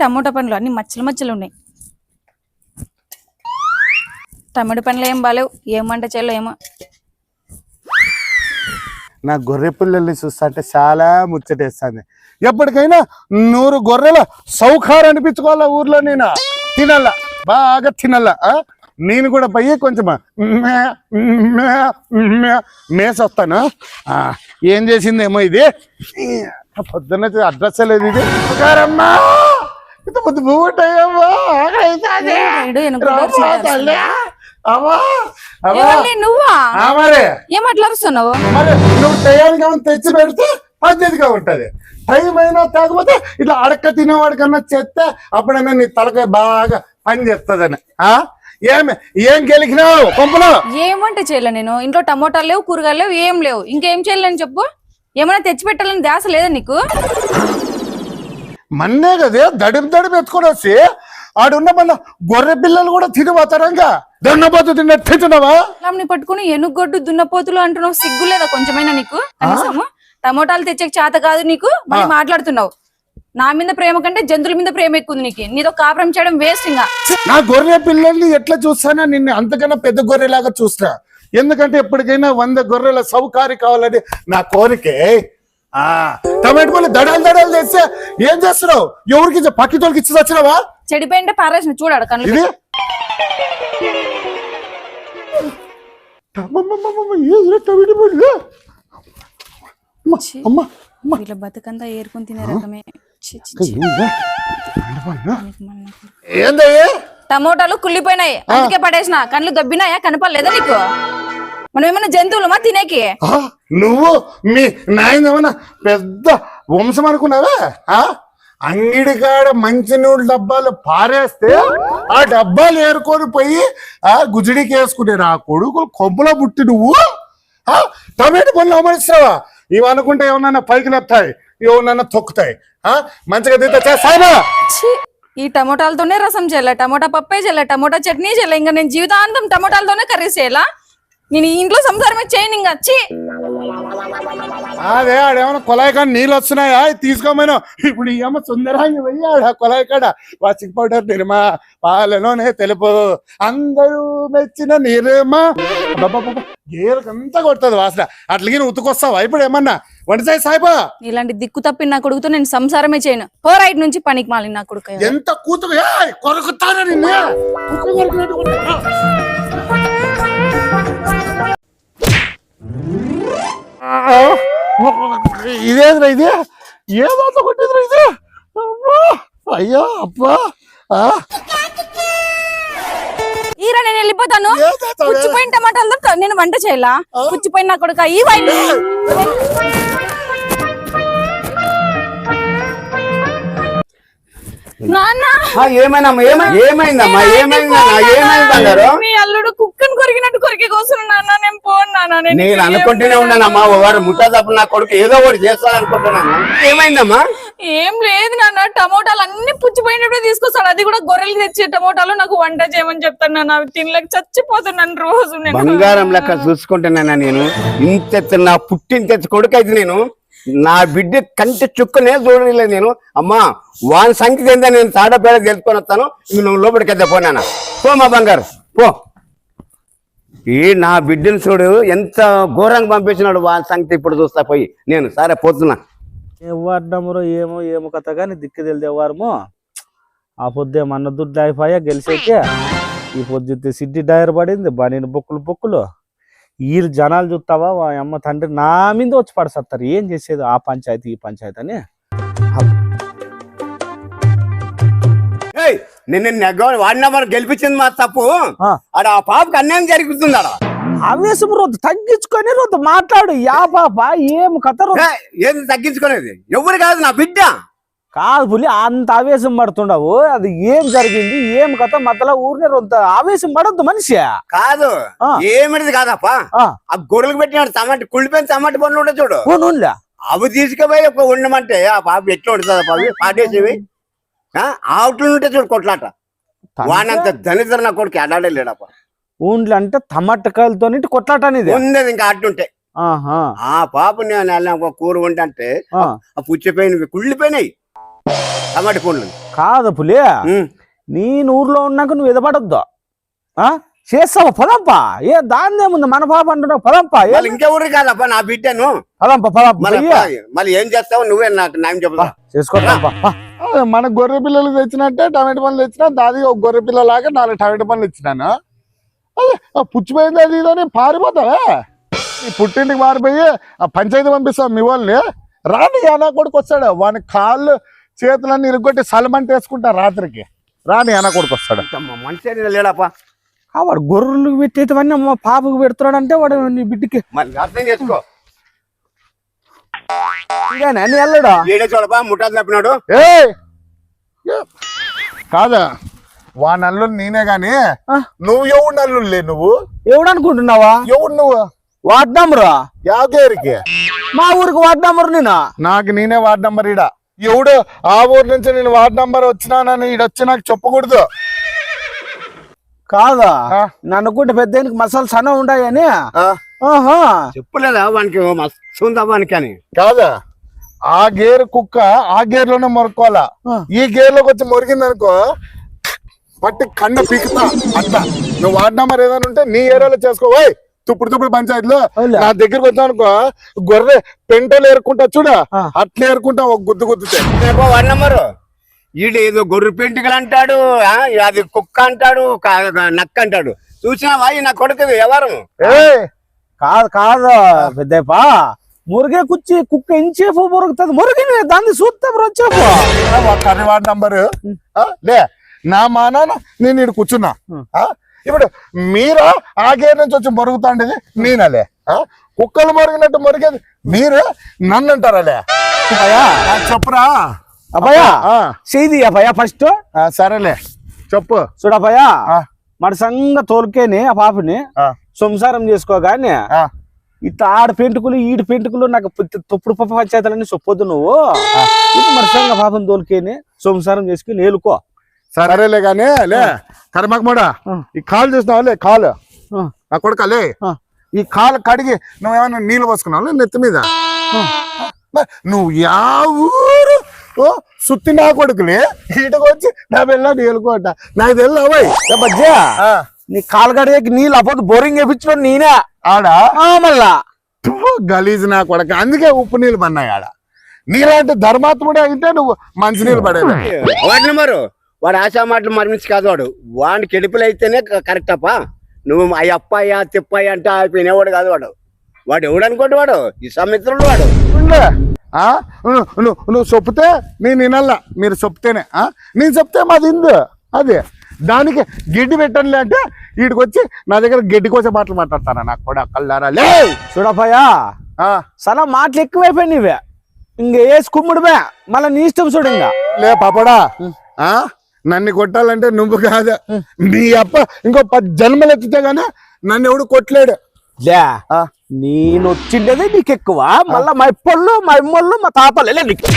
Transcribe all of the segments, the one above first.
Tomato పండ్లు అన్ని మచ్చలు మచ్చలు ఉన్నాయి. టమాటో పండ్లు ఏం బాలేవు, ఏమంటే చెల్లు ఏమో. నా గొర్రె పిల్లల్ని చూస్తుంటే చాలా ముచ్చటేస్తుంది. ఎప్పటికైనా 100 గొర్రెల సౌకారం అనిపించుకోవాలా ఊర్లో. నేను తినాలా, బాగా తినాలా. నేను కూడా పోయి కొంచెం మేసొస్తాను. ఏం చేసిందేమో ఇది, పొద్దున్న అడ్రస్ లేదు. ఇది ఇంత పొద్దు భూమిటాయమ్మా. నువ్వా ఏమట్లాడుస్తున్నావు? మరి నువ్వు టయానికి ఏమైనా తెచ్చి పెడితే పద్ధతిగా ఉంటది. టైం అయినా తాగపోతే ఇట్లా అడక్క తినేవాడికన్నా చెప్తే అప్పుడైనా నీ తలకాయ బాగా పని చేస్తుందని. ఏం గెలికినావు పంపులో? ఏమంటే చేయలే నేను. ఇంట్లో టమోటాలు లేవు, కూరగాయలు లేవు, ఏం లేవు. ఇంకేం చేయలేని చెప్పు. ఏమైనా తెచ్చి పెట్టాలని ధ్యాస లేదా నీకు? మన్నే కదే దడిపు ఎత్తుకొని వచ్చి ఆడున్న మన గొర్రె పిల్లలు కూడా తినిపోతారు. ఇంకా దున్నపోతు తింటున్నావా? పట్టుకుని ఎనుగొడ్డు దున్నపోతులు అంటున్నావు. సిగ్గు లేదా కొంచెమైనా నీకు? కనీసము టమోటాలు తెచ్చే చేత కాదు నీకు, మరి మాట్లాడుతున్నావు. నా మీద ప్రేమ కంటే జంతువుల మీద ప్రేమ ఎక్కువ నీకు. నీతో కాపురం చేయడం వేస్ట్. ఇంకా నా గొర్రె పిల్లల్ని ఎట్లా చూస్తానా నిన్ను అంతకన్నా పెద్ద గొర్రెలాగా చూస్తా. ఎందుకంటే ఎప్పటికైనా 100 గొర్రెల సౌకారి కావాలని నా కోరికే. టమాటో పళ్ళు దడాలు చేస్తే ఏం చేస్తున్నావు? ఎవరికి పక్కితోళ్ళకి ఇచ్చి వచ్చినావా? చెడిపోయింటే పారేసిన చూడాడు కళ్ళు. వీళ్ళ బతుకంతా ఏరుకొని తినే రకమే. టమోటాలు కుళ్ళిపోయినాయి, అందుకే పడేసిన. కళ్ళు దబ్బినాయా? కనపడలేదా నీకు? మనం ఏమన్నా జంతువులమా తినేకి? నువ్వు మీ నాయన ఏమన్నా పెద్ద వంశం అనుకున్నావా? అంగిడికాడ మంచినీళ్ళు డబ్బాలు పారేస్తే ఆ డబ్బాలు ఏరుకొని పోయి గుజడికి వేసుకునేరు. ఆ కొడుకులు కొబ్బులో పుట్టి నువ్వు టమాటో పనులు అవమనిస్తావా? ఇవి అనుకుంటే ఏమన్నా పైకి లేపుతాయి, ఏమన్నా తొక్కుతాయి. మంచిగా తింటా సాయిబా. ఈ టమోటాలతోనే రసం చేయాలి, టమోటా పప్పే చేయాలి, టమోటా చట్నీ చేయాలి. ఇంకా నేను జీవితాంతం టమోటాలతోనే కర్రీ చేయాలా? నేను ఇంట్లో సంసారమే చేయను. ఇంకా అదే ఆడేమన్నా కొలాయి కాడ నీళ్ళు వస్తున్నాయా తీసుకోమను. ఇప్పుడు ఏమో సుందరాంగి పోయి ఆడ కొలాయి కాడ వాషింగ్ పౌడర్ నిర్మా పాలలోనే తెలుపు అందరూ మెచ్చిన నిర్మా గేరుకంతా కొడుతుంది వాసన. అట్లకి నువ్వు ఉతుకొస్తావా? ఇప్పుడు ఏమన్నా వంట చేయి సాయిపా. ఇలాంటి దిక్కు తప్పి నా కొడుకుతో నేను సంసారమే చేయను. పో రైట్ నుంచి పనికి మాలి నా కొడుకు. ఎంత కూతురు కొరుకుతానా నిన్ను? ఇదేదిరా? ఇది ఏదో కొట్టిందిరా ఇది. అయ్యో అబ్బా. ఈరా నేను వెళ్ళిపోతాను. పుచ్చిపోయిన టమాటాలతో నేను వంట చేయాలా? పుచ్చిపోయిన నా కొడుక ఈ వైపు. మీ అల్లుడు కుక్కను కొరికినట్టు కొరికే కోసం నాన్న నేను పోను. నేను అనుకుంటూనే ఉన్నానమ్మా, వాడు ముట్టా తప్ప నా కొడుకు ఏదో ఒకటి చేస్తాను అనుకుంటున్నాను. ఏమైందమ్మా? ఏం లేదు నాన్న, టమోటాలు అన్ని పుచ్చిపోయినట్టు తీసుకొస్తాడు. అది కూడా గొర్రెలు తెచ్చే టమోటాలు. నాకు వంట చేయమని చెప్తాను నాన్న. అవి తినలేక చచ్చిపోతున్నాను రోజు. బంగారం లెక్క చూసుకుంటున్నానా నేను? ఇంత నా పుట్టిన కొడుకు అయితే నేను నా బిడ్డ కంటి చుక్కనే చూడలేదు నేను. అమ్మా వాని సంఖ్య ఏందా నేను తాడపేడ తెలుసుకొని వస్తాను. నువ్వు లోపలికి వెళ్తే పోనా? పో మా బంగారు పో. నా బిడ్డను చూడు ఎంత ఘోరంగా పంపించినాడు. వాని సంఖ్య ఇప్పుడు చూస్తా పోయి నేను. సరే పోతున్నా. ఎవరు ఏమో కథ కానీ దిక్కు తెలిదేవారము. ఆ పొద్దే మన దుడ్డు అయిపోయా గెలిచేకే. ఈ పొద్దు సిడ్డి డైర్ పడింది, బనీని బొక్కులు. వీళ్ళు జనాలు చూస్తావా అమ్మ తండ్రి నా మీద వచ్చి పడసత్తారు. ఏం చేసేది ఆ పంచాయతీ ఈ పంచాయతీ అని. వాడిన గెలిపించింది మా తప్పు. ఆడ ఆ పాపకి అన్యాయం జరుగుతుంది. ఆడ ఆవేశం రొద్దు తగ్గించుకొని రొద్దు మాట్లాడు. యా పాప ఏం కథ? ఏది తగ్గించుకునేది? ఎవరు కాదు నా బిడ్డ. కాదు పులి, అంత ఆవేశం పడుతుండవు. అది ఏం జరిగింది ఏం కథ? మధ్యలో ఊరినే రొంత ఆవేశం పడద్దు మనిషి. కాదు ఏమిది కాదప్ప. ఆ గొర్రెలకు పెట్టినాడు టమాటి కుళ్ళిపోయిన టమాటి పండ్లు ఉంటే చూడు, అవి తీసుకుపోయి ఉండమంటే ఆ పాప ఎట్లా ఉంటుంది? పాపి పాటేసేవి ఆవుట్లు ఉంటే చూడు కొట్లాట. వాడంత దళిద్ర నా కొడుకు ఎడాడే లేడప్ప. ఊండ్లు అంటే టమాటకాయలతో కొట్లాట అనేది ఉండేది. ఇంకా అట్టుంటే ఆ పాప నేను కూర వంట అంటే ఆ పుచ్చిపోయినవి కుళ్ళిపోయినాయి టమాటి పండ్లు. కాదు పులి, నేను ఊర్లో ఉన్నాక నువ్వు ఎదపడద్దు. చేస్తావా? పదంపా. ఏ దాన్ని ఏముంది, మన పాప అంటున్నావు. పదంపా. ఇంకెవరు కాదప్ప నా బిడ్డను. పదంపా. మళ్ళీ ఏం చేస్తావు నువ్వే నాకు న్యాయం చెప్తా. చేసుకోవా. మన గొర్రె పిల్లలు తెచ్చినట్టే టమాటో పండ్లు తెచ్చినా, దాది ఒక గొర్రె పిల్లలాగా 4 టమాటో పండ్లు ఇచ్చినాను. అదే పుచ్చిపోయింది అది ఇదని పారిపోతావా? ఈ పుట్టింటికి పారిపోయి ఆ పంచాయతీ పంపిస్తావు మీ వాళ్ళని. రాని అనా కొడుకు వస్తాడు, వాని కాళ్ళు చేతులన్నీ ఇరుగొట్టి సలమంట వేసుకుంటా రాత్రికి. రాని అనా కొడుకు వస్తాడు. మనిషి లేడప్ప. వాడు గొర్రెలు పెట్టేవన్నీ మా పాపకు పెడుతున్నాడు అంటే వాడు నీ బిడ్డకి మరి అర్థం చేసుకో. అని వెళ్ళడా ఏడే చూడపా ముఠాలు తప్పినాడు. ఏ కాదా వా నల్లు నేనే గాని నువ్వు ఎవడు నల్లు లే. నువ్వు ఎవడు అనుకుంటున్నావా? ఎవడు నువ్వు? వార్డ్ నంబరు యాకేరికి మా ఊరికి వార్డ్ నంబర్ నేను. నాకు నేనే వార్డ్ నంబర్. ఈడ ఎవడు ఆ ఊరు నుంచి నేను వార్డ్ నంబర్ వచ్చినానని ఈడొచ్చి నాకు చెప్పకూడదు. కాదా నన్నుకుంటే పెద్ద మసాలా సన్న ఉంటాయని చెప్పలేదా వానికి మస్తు ఉందా వానికి అని. కాదా ఆ గేర్ కుక్క ఆ గేర్ లోనే మొరుకోవాలా. ఈ గేర్ లోకి వచ్చి మొరిగింది అనుకో పట్టి కన్న పీకుతా. అట్లా నువ్వు వార్డ్ నంబర్ ఏదైనా ఉంటే నీ ఏరియాలో చేసుకోవాలి. తుప్పుడు పంచాయతీలో నా దగ్గరకు వచ్చా అనుకో గొర్రె పెంటలు ఏరుకుంటా చూడ, అట్లా ఏరుకుంటా ఒక గుద్దుతే. వార్డ్ నంబరు ఈడు ఏదో గొర్రె పెంటికలు అంటాడు, అది కుక్క అంటాడు, నక్క అంటాడు. చూసినావా నా కొడుకు ఎవరు? కాదు పెద్దప్ప, మురిగే కుచ్చి కుక్క ఇంచేపు మురుగుతుంది. మురిగి దాన్ని చూస్తే వచ్చేపు కర్రీ వార్డ్ నంబరు లే. నా మా నాన్న నేను ఇక్కడ కూర్చున్నా. ఇప్పుడు మీరు ఆ గేర్ నుంచి వచ్చి మొరుగుతాండేది నేనలే. కుక్కలు మొరిగినట్టు మొరిగేది మీరు నన్ను అంటారలే. చెప్పురా అబ్బాయా. చేయి అబ్బాయా ఫస్ట్. సరేలే చెప్పు. చూడబ్బాయా, మడసంగా తోలుకేని ఆ పాపని సంసారం చేసుకోగానే ఇట్లా ఆడ పెంటుకులు ఈడు పెంటుకులు నాకు తప్పుడు పప్ప పంచాయతీలన్నీ చెప్పొద్దు. నువ్వు మడసంగా పాపని తోలుకేని సంసారం చేసుకుని నేలుకో. సరేలే గానీ లే కర్మకమోడా, ఈ కాలు చూసినావులే కాలు నా కొడుకలే. ఈ కాలు కడిగి నువ్వేమన్నా నీళ్ళు పోసుకున్నావు నెత్తి మీద? నువ్వు యా ఊరు సుత్తి నా కొడుకులే ఈటకు వచ్చి నా వెళ్ళా నీళ్ళుకోట నాకు తెల్లవాయి బజ్జా. నీ కాలు కడిగేకి నీళ్ళు అప్పుడు బోరింగ్ వేయించడం నేనే ఆడా. మళ్ళా గలీజ్ నా కొడక, అందుకే ఉప్పు నీళ్ళు పన్నాయి ఆడ. నీలాంటి ధర్మాత్ముడే అయితే నువ్వు మంచి నీళ్ళు పడేది. వార్డ్ నంబరు వాడు ఆశా మాటలు మరణించి కాదు వాడు. వాడిని కెడుపులు అయితేనే కరెక్ట్ అప్ప. నువ్వు అయ్యప్పయ్యా తిప్పయ్య అంటే అయిపోయినవాడు కాదు వాడు. వాడు ఎవడు అనుకోండి, వాడు ఈ సమిత్రుడు వాడు. నువ్వు చెప్తే నేను వినల్లా, మీరు చెప్తేనే. నేను చెప్తే మాది ఇందు అది. దానికి గిడ్డి పెట్టనులే అంటే వీడికి వచ్చి నా దగ్గర గడ్డి కోసం మాటలు మాట్లాడతానా నాకు కూడా కల్లారా లే. చూడపోయా సలా మాటలు ఎక్కువైపోయి నీవే ఇంక వేసి కుమ్ముడువే మళ్ళీ నీ ఇష్టం చూడు. ఇంకా లే పాపడా, నన్ను కొట్టాలంటే నువ్వు కాదు నీ అప్ప ఇంకో 10 జన్మలు ఎత్తితే గానీ నన్ను ఎవడు కొట్టలేడు. లే నేను వచ్చిండేది నీకు ఎక్కువ, మళ్ళా మా ఇప్పళ్ళు మా ఇమ్మళ్ళు మా తాతలు నీకు.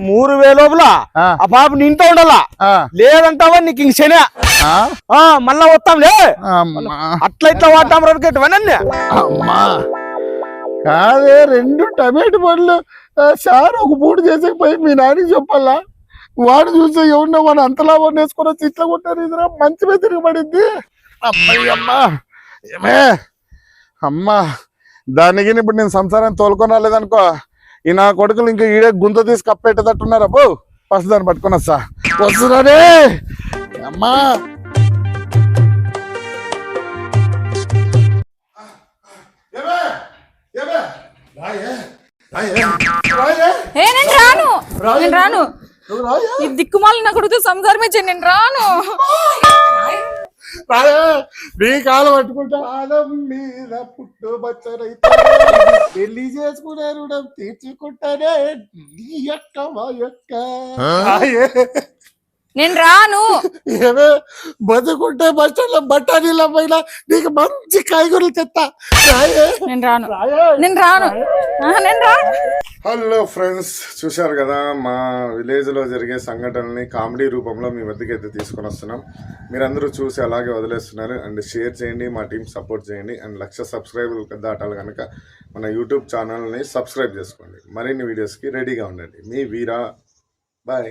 మూడు వేలోపల ఆ పాప నీ ఇంట్లో ఉండాలా, లేదంటావా నీకు ఇంక శని మళ్ళా వస్తాంలే. అట్లా ఇట్లా వాడతాం రొరకెట్టవన్నీ. అమ్మా కాదే 2 టమాటో పండ్లు సార్ ఒక పూట చేసేకపోయి మీ నాన్నకి చెప్పాలా? వాడు చూస్తే ఎవరినో వాడు అంతలా వండేసుకొని వచ్చి ఇట్లా కొట్టారు. ఇదిరా మంచిగా తిరగబడింది. అమ్మయ్యమ్మా ఏమే అమ్మా, దానికి ఇప్పుడు నేను సంసారాన్ని తోలుకొని రాలేదనుకో ఈ నా కొడుకులు ఇంకా ఈడే గుంత తీసి కప్పెట్టేటట్టున్నారా పో. ఫస్ట్ దాన్ని పట్టుకొని వస్తున్నానే అమ్మా. నేను రాను. ఈ దిక్కుమాలి నా కొడుకు సంసారమే చేయండి, నేను రాను. నీ కాలం పట్టుకుంటా ఆలం మీద పుట్టు బచ్చరైతే పెళ్లి చేసుకునే రుణం తీర్చుకుంటానే నీ యొక్క మా యొక్క. నేను రాను. ఏమే బతుకుంటే బస్ స్టాండ్ లో బఠానీల పైన నీకు మంచి కాయగూరలు తెస్తా. నేను రాను. నేను రాను. నేను రాను. హలో ఫ్రెండ్స్, చూశారు కదా మా విలేజ్ లో జరిగే సంఘటనల్ని కామెడీ రూపంలో మీ వద్దకు అయితే తీసుకొని వస్తున్నాం. మీరందరూ చూసి అలాగే వదిలేస్తున్నారు. అండ్ షేర్ చేయండి, మా టీం సపోర్ట్ చేయండి. అండ్ 1,00,000 సబ్స్క్రైబర్లు దాటాలి కనుక మన యూట్యూబ్ ఛానల్ని సబ్స్క్రైబ్ చేసుకోండి. మరిన్ని వీడియోస్కి రెడీగా ఉండండి. మీ వీరా. బాయ్.